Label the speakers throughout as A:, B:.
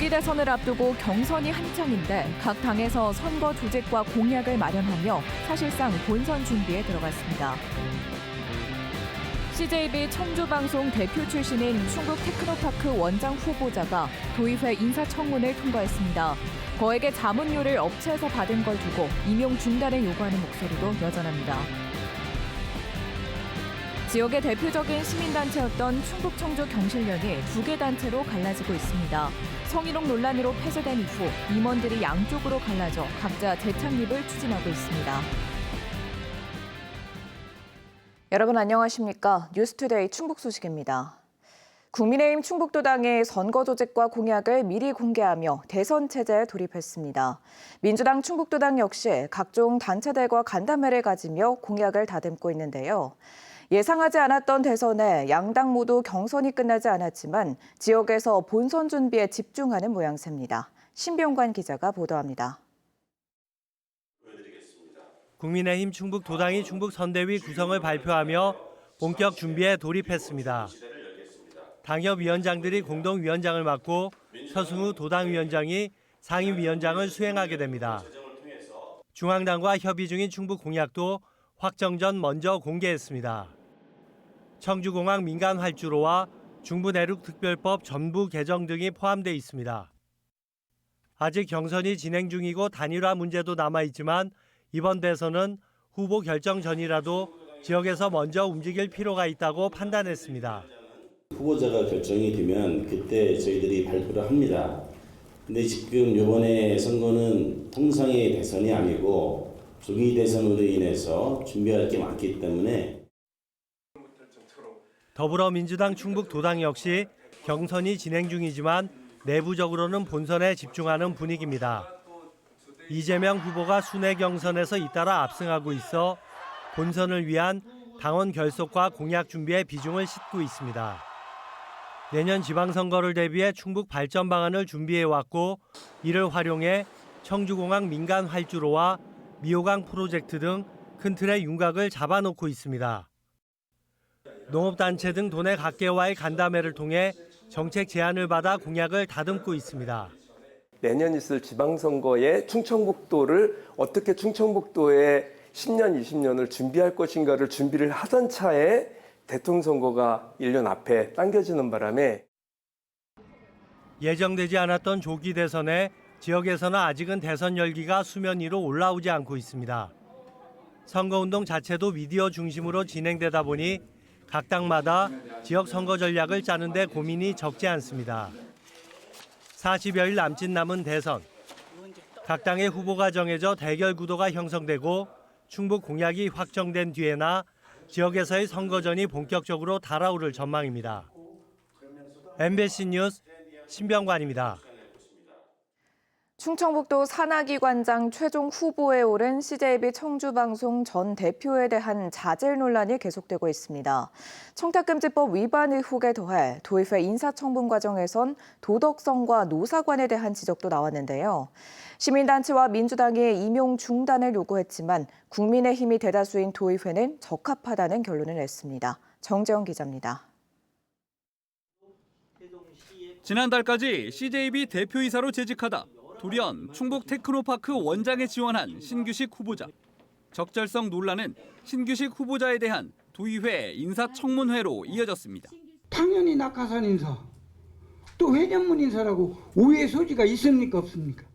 A: 조기 대선을 앞두고 경선이 한창인데 각 당에서 선거 조직과 공약을 마련하며 사실상 본선 준비에 들어갔습니다. CJB 청주방송 대표 출신인 충북 테크노파크 원장 후보자가 도의회 인사청문을 통과했습니다. 거액의 자문료를 업체에서 받은 걸 두고 임용 중단을 요구하는 목소리도 여전합니다. 지역의 대표적인 시민단체였던 충북 청주 경실련이 2개 단체로 갈라지고 있습니다. 성희롱 논란으로 폐쇄된 이후 임원들이 양쪽으로 갈라져 각자 재창립을 추진하고 있습니다. 여러분 안녕하십니까? 뉴스투데이 충북 소식입니다. 국민의힘 충북도당이 선거 조직과 공약을 미리 공개하며 대선 체제에 돌입했습니다. 민주당 충북도당 역시 각종 단체들과 간담회를 가지며 공약을 다듬고 있는데요. 예상하지 않았던 대선에 양당 모두 경선이 끝나지 않았지만 지역에서 본선 준비에 집중하는 모양새입니다. 신병관 기자가 보도합니다.
B: 국민의힘 충북도당이 충북선대위 구성을 발표하며 본격 준비에 돌입했습니다. 당협위원장들이 공동위원장을 맡고 서승우 도당위원장이 상임위원장을 수행하게 됩니다. 중앙당과 협의 중인 충북 공약도 확정 전 먼저 공개했습니다. 청주공항 민간 활주로와 중부내륙특별법 전부 개정 등이 포함돼 있습니다. 아직 경선이 진행 중이고 단일화 문제도 남아있지만 이번 대선은 후보 결정 전이라도 지역에서 먼저 움직일 필요가 있다고 판단했습니다.
C: 후보자가 결정이 되면 그때 저희들이 발표를 합니다. 근데 지금 이번에 선거는 통상의 대선이 아니고 조기 대선으로 인해서 준비할 게 많기 때문에
B: 더불어민주당 충북도당 역시 경선이 진행 중이지만 내부적으로는 본선에 집중하는 분위기입니다. 이재명 후보가 순회 경선에서 잇따라 압승하고 있어 본선을 위한 당원 결속과 공약 준비에 비중을 싣고 있습니다. 내년 지방선거를 대비해 충북 발전 방안을 준비해왔고 이를 활용해 청주공항 민간 활주로와 미호강 프로젝트 등 큰 틀의 윤곽을 잡아놓고 있습니다. 농업단체 등 도내 각계와의 간담회를 통해 정책 제안을 받아 공약을 다듬고 있습니다.
D: 내년 있을 지방선거에 충청북도를 어떻게 충청북도의 10년, 20년을 준비할 것인가를 준비를 하던 차에 대통령 선거가 1년 앞에 당겨지는 바람에
B: 예정되지 않았던 조기 대선에 지역에서는 아직은 대선 열기가 수면 위로 올라오지 않고 있습니다. 선거운동 자체도 미디어 중심으로 진행되다 보니 각 당마다 지역 선거 전략을 짜는 데 고민이 적지 않습니다. 40여일 남은 대선. 각 당의 후보가 정해져 대결 구도가 형성되고 충북 공약이 확정된 뒤에나 지역에서의 선거전이 본격적으로 달아오를 전망입니다. MBC 뉴스 신병관입니다.
A: 충청북도 산하기관장 최종 후보에 오른 CJB 청주방송 전 대표에 대한 자질 논란이 계속되고 있습니다. 청탁금지법 위반 의혹에 더해 도의회 인사청문 과정에선 도덕성과 노사관에 대한 지적도 나왔는데요. 시민단체와 민주당이 임용 중단을 요구했지만 국민의힘이 대다수인 도의회는 적합하다는 결론을 냈습니다. 정재원 기자입니다.
E: 지난달까지 CJB 대표이사로 재직하다 돌연 충북 테크노파크 원장에 지원한 신규식 후보자. 적절성 논란은 신규식 후보자에 대한 도의회 인사청문회로 이어졌습니다.
F: 당연히 낙하산 인사, 또 회전문 인사라고 오해 소지가 있습니까 없습니까?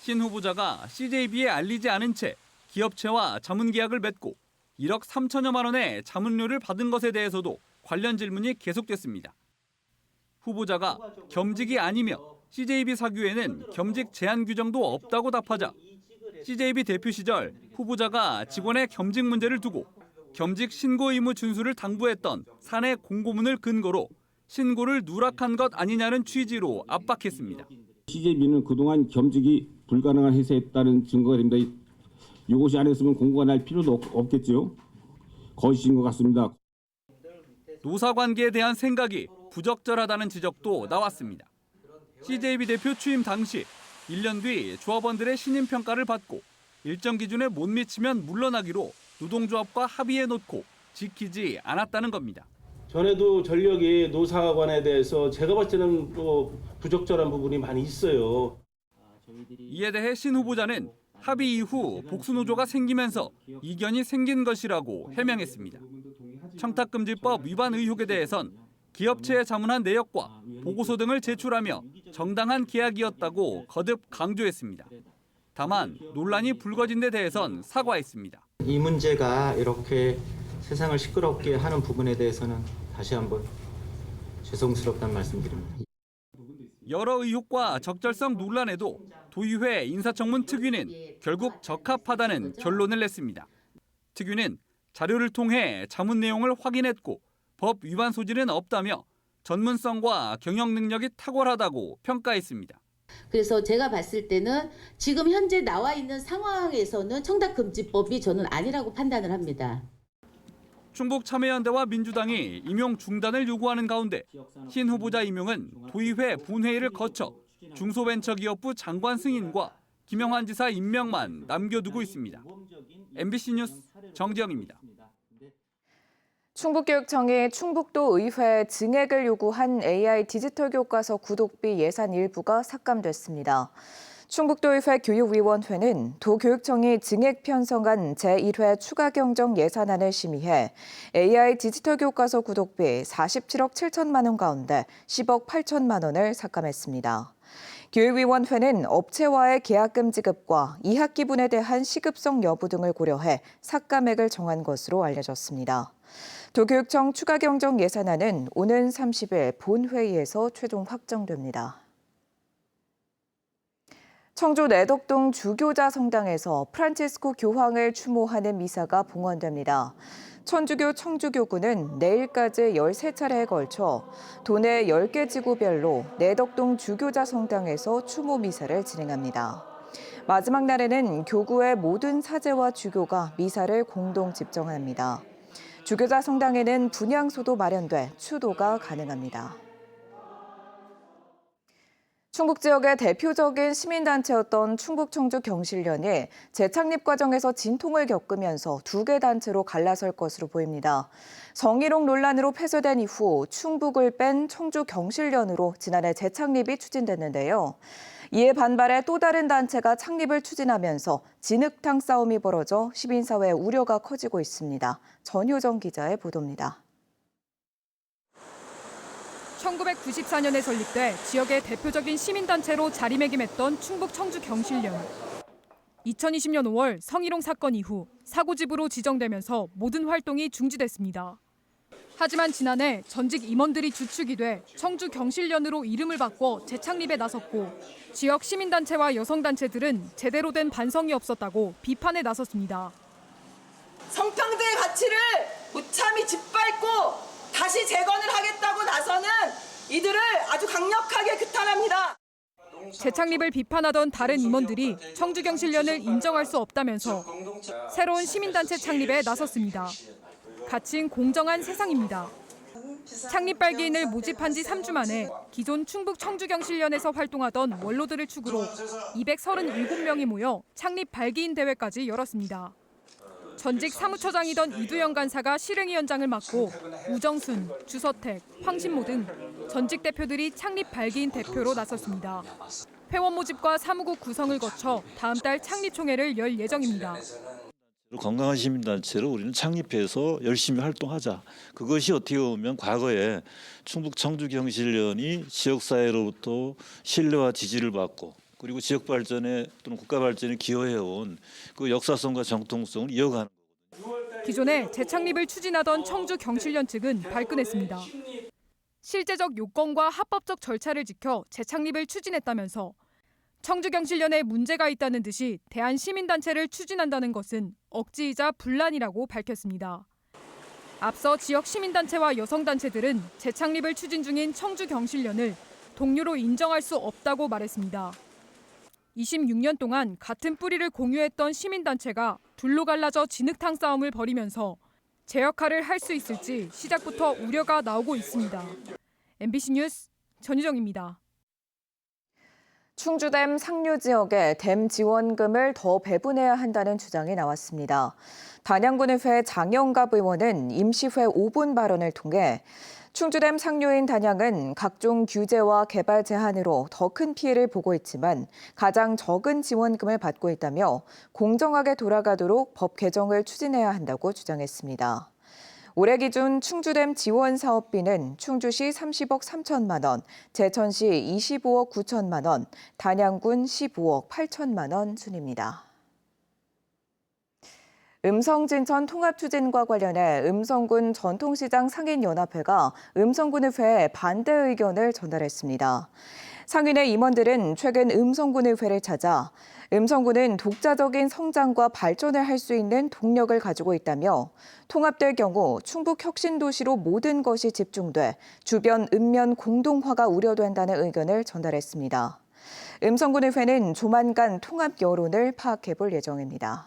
E: 신 후보자가 CJB에 알리지 않은 채 기업체와 자문계약을 맺고 1억 3천여만 원의 자문료를 받은 것에 대해서도 관련 질문이 계속됐습니다. 후보자가 겸직이 아니며 CJB 사규에는 겸직 제한 규정도 없다고 답하자 CJB 대표 시절 후보자가 직원의 겸직 문제를 두고 겸직 신고 의무 준수를 당부했던 사내 공고문을 근거로 신고를 누락한 것 아니냐는 취지로 압박했습니다.
G: CJB는 그동안 겸직이 불가능한 회사에 따른 증거가 됩니다. 이것이 안 했으면 공고가 날 필요도 없겠죠. 거짓인 것 같습니다.
E: 노사관계에 대한 생각이 부적절하다는 지적도 나왔습니다. CJB 대표 취임 당시 1년 뒤 조합원들의 신임 평가를 받고 일정 기준에 못 미치면 물러나기로 노동조합과 합의해 놓고 지키지 않았다는 겁니다.
H: 전에도 전력이 노사관에 대해서 제가 봤을 때는 또 부적절한 부분이 많이 있어요.
E: 이에 대해 신 후보자는 합의 이후 복수노조가 생기면서 이견이 생긴 것이라고 해명했습니다. 청탁금지법 위반 의혹에 대해선 기업체에 자문한 내역과 보고서 등을 제출하며 정당한 계약이었다고 거듭 강조했습니다. 다만 논란이 불거진 데 대해선 사과했습니다.
I: 이 문제가 이렇게 세상을 시끄럽게 하는 부분에 대해서는 다시 한번 죄송스럽다는 말씀드립니다.
E: 여러 의혹과 적절성 논란에도 도의회 인사청문 특위는 결국 적합하다는 결론을 냈습니다. 특위는 자료를 통해 자문 내용을 확인했고 법 위반 소지는 없다며 전문성과 경영 능력이 탁월하다고 평가했습니다.
J: 그래서 제가 봤을 때는 지금 현재 나와 있는 상황에서는 청탁금지법이 저는 아니라고 판단을 합니다.
E: 충북참여연대와 민주당이 임용 중단을 요구하는 가운데 신 후보자 임용은 도의회 본회의를 거쳐 중소벤처기업부 장관 승인과 김영환 지사 임명만 남겨두고 있습니다. MBC 뉴스 정지영입니다.
A: 충북교육청이 충북도 의회 증액을 요구한 AI 디지털 교과서 구독비 예산 일부가 삭감됐습니다. 충북도의회 교육위원회는 도교육청이 증액 편성한 제1회 추가 경정 예산안을 심의해 AI 디지털 교과서 구독비 47억 7천만 원 가운데 10억 8천만 원을 삭감했습니다. 교육위원회는 업체와의 계약금 지급과 2학기분에 대한 시급성 여부 등을 고려해 삭감액을 정한 것으로 알려졌습니다. 도교육청 추가 경정 예산안은 오는 30일 본회의에서 최종 확정됩니다. 청주 내덕동 주교자 성당에서 프란치스코 교황을 추모하는 미사가 봉헌됩니다. 천주교 청주교구는 내일까지 13차례에 걸쳐 도내 10개 지구별로 내덕동 주교자 성당에서 추모 미사를 진행합니다. 마지막 날에는 교구의 모든 사제와 주교가 미사를 공동 집정합니다. 주교자 성당에는 분향소도 마련돼 추도가 가능합니다. 충북 지역의 대표적인 시민단체였던 충북 청주 경실련이 재창립 과정에서 진통을 겪으면서 2개 단체로 갈라설 것으로 보입니다. 성희롱 논란으로 폐쇄된 이후 충북을 뺀 청주 경실련으로 지난해 재창립이 추진됐는데요. 이에 반발해 또 다른 단체가 창립을 추진하면서 진흙탕 싸움이 벌어져 시민사회의 우려가 커지고 있습니다. 전효정 기자의 보도입니다.
K: 1994년에 설립돼 지역의 대표적인 시민단체로 자리매김했던 충북 청주 경실련. 2020년 5월 성희롱 사건 이후 사고집으로 지정되면서 모든 활동이 중지됐습니다. 하지만 지난해 전직 임원들이 주축이 돼 청주 경실련으로 이름을 바꿔 재창립에 나섰고 지역 시민단체와 여성단체들은 제대로 된 반성이 없었다고 비판에 나섰습니다.
L: 성평등의 가치를 무참히 짓밟고 다시 재건을 하겠다고 나서는 이들을 아주 강력하게 규탄합니다.
K: 재창립을 비판하던 다른 임원들이 청주경실련을 인정할 수 없다면서 새로운 시민단체 창립에 나섰습니다. 가칭 공정한 세상입니다. 창립 발기인을 모집한 지 3주 만에 기존 충북 청주경실련에서 활동하던 원로들을 축으로 237명이 모여 창립 발기인 대회까지 열었습니다. 전직 사무처장이던 이두영 간사가 실행위원장을 맡고 우정순, 주서택, 황신모 등 전직 대표들이 창립 발기인 대표로 나섰습니다. 회원 모집과 사무국 구성을 거쳐 다음 달 창립총회를 열 예정입니다.
M: 건강한 시민단체로 우리는 창립해서 열심히 활동하자. 그것이 어떻게 보면 과거에 충북 청주경실련이 지역사회로부터 신뢰와 지지를 받고 그리고 지역 발전에 또는 국가 발전에 기여해온 그 역사성과 정통성을 이어가는 거거든요.
K: 기존에 재창립을 추진하던 청주 경실련 측은 발끈했습니다. 실제적 요건과 합법적 절차를 지켜 재창립을 추진했다면서 청주 경실련에 문제가 있다는 듯이 대한시민단체를 추진한다는 것은 억지이자 분란이라고 밝혔습니다. 앞서 지역 시민단체와 여성단체들은 재창립을 추진 중인 청주 경실련을 동료로 인정할 수 없다고 말했습니다. 26년 동안 같은 뿌리를 공유했던 시민단체가 둘로 갈라져 진흙탕 싸움을 벌이면서 제 역할을 할 수 있을지 시작부터 우려가 나오고 있습니다. MBC 뉴스 전유정입니다.
A: 충주댐 상류 지역에 댐 지원금을 더 배분해야 한다는 주장이 나왔습니다. 단양군의회 장영갑 의원은 임시회 5분 발언을 통해 충주댐 상류인 단양은 각종 규제와 개발 제한으로 더 큰 피해를 보고 있지만 가장 적은 지원금을 받고 있다며 공정하게 돌아가도록 법 개정을 추진해야 한다고 주장했습니다. 올해 기준 충주댐 지원 사업비는 충주시 30억 3천만 원, 제천시 25억 9천만 원, 단양군 15억 8천만 원 순입니다. 음성진천 통합추진과 관련해 음성군 전통시장 상인연합회가 음성군의회에 반대 의견을 전달했습니다. 상인의 임원들은 최근 음성군의회를 찾아 음성군은 독자적인 성장과 발전을 할 수 있는 동력을 가지고 있다며 통합될 경우 충북 혁신도시로 모든 것이 집중돼 주변 읍면 공동화가 우려된다는 의견을 전달했습니다. 음성군의회는 조만간 통합 여론을 파악해 볼 예정입니다.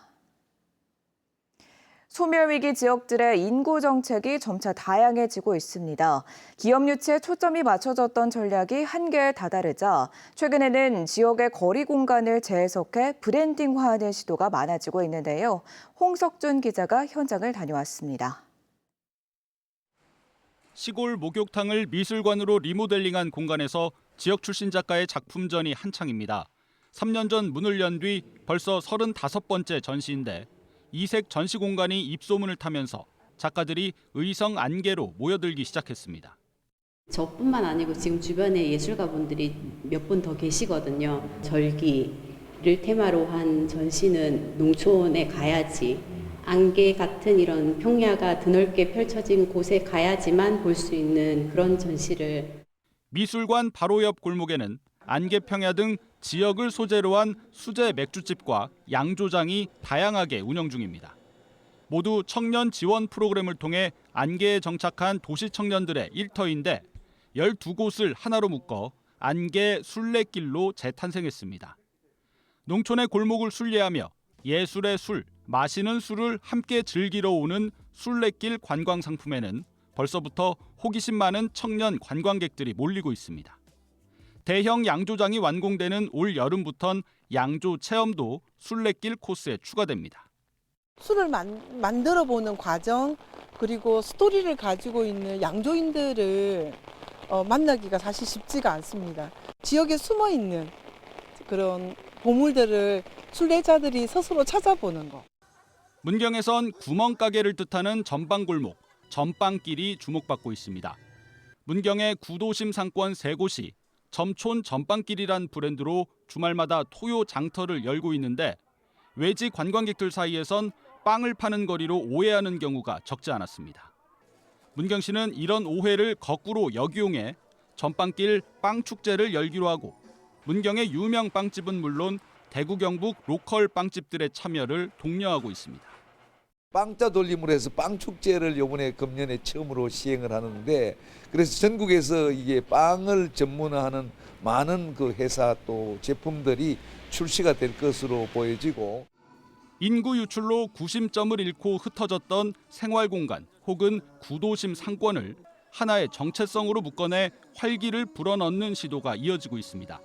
A: 소멸위기 지역들의 인구 정책이 점차 다양해지고 있습니다. 기업 유치에 초점이 맞춰졌던 전략이 한계에 다다르자 최근에는 지역의 거리 공간을 재해석해 브랜딩화하는 시도가 많아지고 있는데요. 홍석준 기자가 현장을 다녀왔습니다.
E: 시골 목욕탕을 미술관으로 리모델링한 공간에서 지역 출신 작가의 작품전이 한창입니다. 3년 전 문을 연 뒤 벌써 35번째 전시인데 이색 전시 공간이 입소문을 타면서 작가들이 의성 안개로 모여들기 시작했습니다.
N: 저뿐만 아니고 지금 주변에 예술가분들이 몇 분 더 계시거든요. 절기를 테마로 한 전시는 농촌에 가야지, 안개 같은 이런 평야가 드넓게 펼쳐진 곳에 가야지만 볼 수 있는 그런 전시를.
E: 미술관 바로 옆 골목에는 안개 평야 등 지역을 소재로 한 수제 맥주집과 양조장이 다양하게 운영 중입니다. 모두 청년 지원 프로그램을 통해 안개에 정착한 도시 청년들의 일터인데 12곳을 하나로 묶어 안개 순례길로 재탄생했습니다. 농촌의 골목을 순례하며 예술의 술, 마시는 술을 함께 즐기러 오는 순례길 관광 상품에는 벌써부터 호기심 많은 청년 관광객들이 몰리고 있습니다. 대형 양조장이 완공되는 올 여름부턴 양조 체험도 순례길 코스에 추가됩니다.
O: 술을 만들어보는 과정, 그리고 스토리를 가지고 있는 양조인들을 만나기가 사실 쉽지가 않습니다. 지역에 숨어있는 그런 보물들을 순례자들이 스스로 찾아보는 거.
E: 문경에선 구멍가게를 뜻하는 전방골목, 전방길이 주목받고 있습니다. 문경의 구도심 상권 3곳이 점촌 전방길이란 브랜드로 주말마다 토요 장터를 열고 있는데 외지 관광객들 사이에선 빵을 파는 거리로 오해하는 경우가 적지 않았습니다. 문경시는 이런 오해를 거꾸로 역이용해 전방길 빵축제를 열기로 하고 문경의 유명 빵집은 물론 대구 경북 로컬 빵집들의 참여를 독려하고 있습니다.
P: 빵자 돌림으로 해서 빵축제를 이번에 금년에 처음으로 시행을 하는데 그래서 전국에서 이게 빵을 전문화하는 많은 그 회사 또 제품들이 출시가 될 것으로 보여지고
E: 인구 유출로 구심점을 잃고 흩어졌던 생활공간 혹은 구도심 상권을 하나의 정체성으로 묶어내 활기를 불어넣는 시도가 이어지고 있습니다.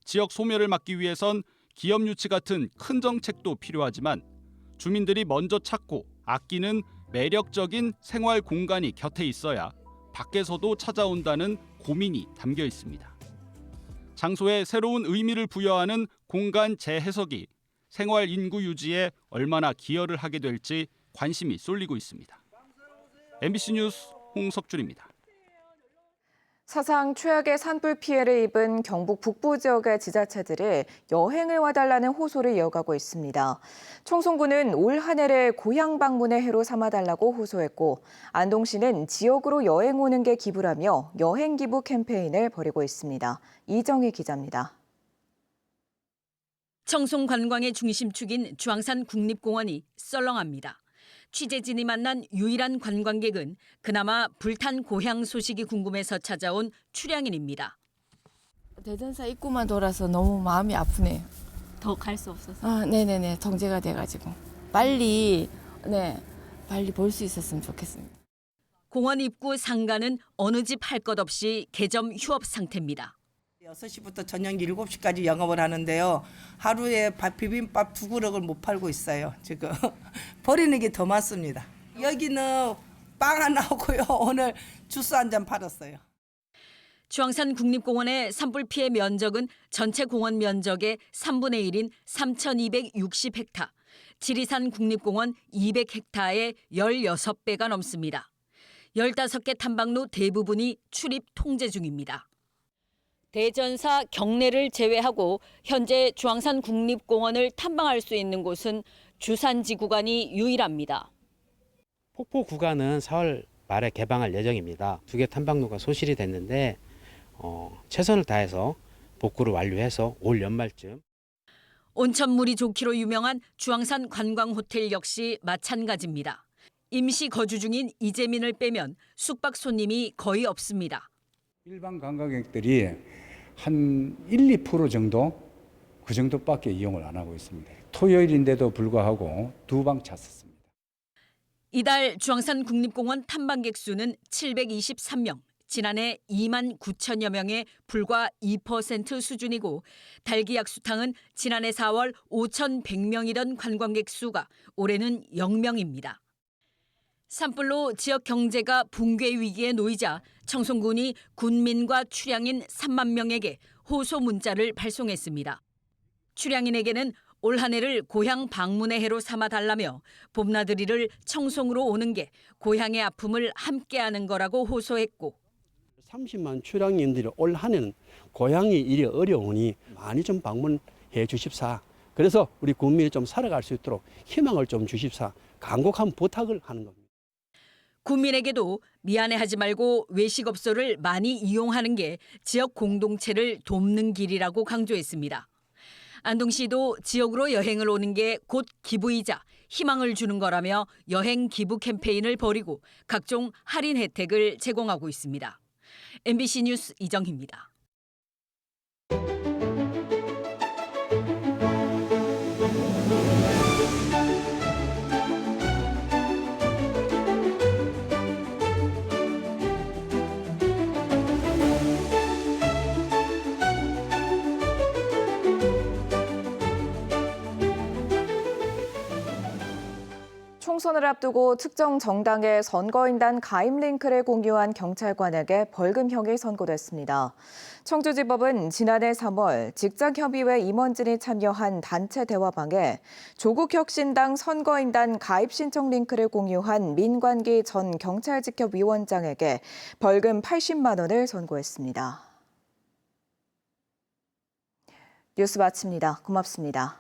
E: 지역 소멸을 막기 위해선 기업 유치 같은 큰 정책도 필요하지만 주민들이 먼저 찾고 아끼는 매력적인 생활 공간이 곁에 있어야 밖에서도 찾아온다는 고민이 담겨 있습니다. 장소에 새로운 의미를 부여하는 공간 재해석이 생활 인구 유지에 얼마나 기여를 하게 될지 관심이 쏠리고 있습니다. MBC 뉴스 홍석준입니다.
A: 사상 최악의 산불 피해를 입은 경북 북부 지역의 지자체들이 여행을 와달라는 호소를 이어가고 있습니다. 청송군은 올 한 해를 고향 방문의 해로 삼아달라고 호소했고 안동시는 지역으로 여행 오는 게 기부라며 여행 기부 캠페인을 벌이고 있습니다. 이정희 기자입니다.
Q: 청송 관광의 중심축인 주황산 국립공원이 썰렁합니다. 취재진이 만난 유일한 관광객은 그나마 불탄 고향 소식이 궁금해서 찾아온 출향인입니다.
R: 대전사 입구만 돌아서 너무 마음이 아프네요.
Q: 더 갈 수 없어서?
R: 네네네. 정제가 돼가지고 빨리 볼 수 있었으면 좋겠습니다.
Q: 공원 입구 상가는 어느 집 할 것 없이 개점 휴업 상태입니다.
S: 6시부터 저녁 7시까지 영업을 하는데요. 하루에 비빔밥 2그릇을 못 팔고 있어요. 지금 버리는 게 더 많습니다. 여기는 빵 안 나오고요. 오늘 주스 한 잔 팔았어요.
Q: 주황산 국립공원의 산불 피해 면적은 전체 공원 면적의 3분의 1인 3,260헥타, 지리산 국립공원 200헥타의 16배가 넘습니다. 15개 탐방로 대부분이 출입 통제 중입니다. 대전사 경내를 제외하고 현재 주황산 국립공원을 탐방할 수 있는 곳은 주산지 구간이 유일합니다.
T: 폭포 구간은 4월 말에 개방할 예정입니다. 2개 탐방로가 소실이 됐는데 최선을 다해서 복구를 완료해서 올 연말쯤.
Q: 온천물이 좋기로 유명한 주황산 관광호텔 역시 마찬가지입니다. 임시 거주 중인 이재민을 빼면 숙박 손님이 거의 없습니다.
U: 일반 관광객들이 한 1~2% 정도 그 정도밖에 이용을 안 하고 있습니다. 토요일인데도 불구하고 2방 찼었습니다.
Q: 이달 주황산 국립공원 탐방객 수는 723명, 지난해 2만 9천여 명의 불과 2% 수준이고 달기약수탕은 지난해 4월 5,100명이던 관광객 수가 올해는 0명입니다. 산불로 지역 경제가 붕괴 위기에 놓이자 청송군이 군민과 출향인 3만 명에게 호소 문자를 발송했습니다. 출향인에게는 올 한 해를 고향 방문의 해로 삼아달라며 봄나들이를 청송으로 오는 게 고향의 아픔을 함께하는 거라고 호소했고
V: 30만 출향인들이 올 한 해는 고향이 일이 어려우니 많이 좀 방문해 주십사. 그래서 우리 국민이 좀 살아갈 수 있도록 희망을 좀 주십사. 간곡한 부탁을 하는 겁니다.
Q: 국민에게도 미안해하지 말고 외식업소를 많이 이용하는 게 지역 공동체를 돕는 길이라고 강조했습니다. 안동시도 지역으로 여행을 오는 게 곧 기부이자 희망을 주는 거라며 여행 기부 캠페인을 벌이고 각종 할인 혜택을 제공하고 있습니다. MBC 뉴스 이정희입니다.
A: 총선을 앞두고 특정 정당의 선거인단 가입 링크를 공유한 경찰관에게 벌금형이 선고됐습니다. 청주지법은 지난해 3월 직장협의회 임원진이 참여한 단체 대화방에 조국혁신당 선거인단 가입 신청 링크를 공유한 민관기 전 경찰직협위원장에게 벌금 80만 원을 선고했습니다. 뉴스 마칩니다. 고맙습니다.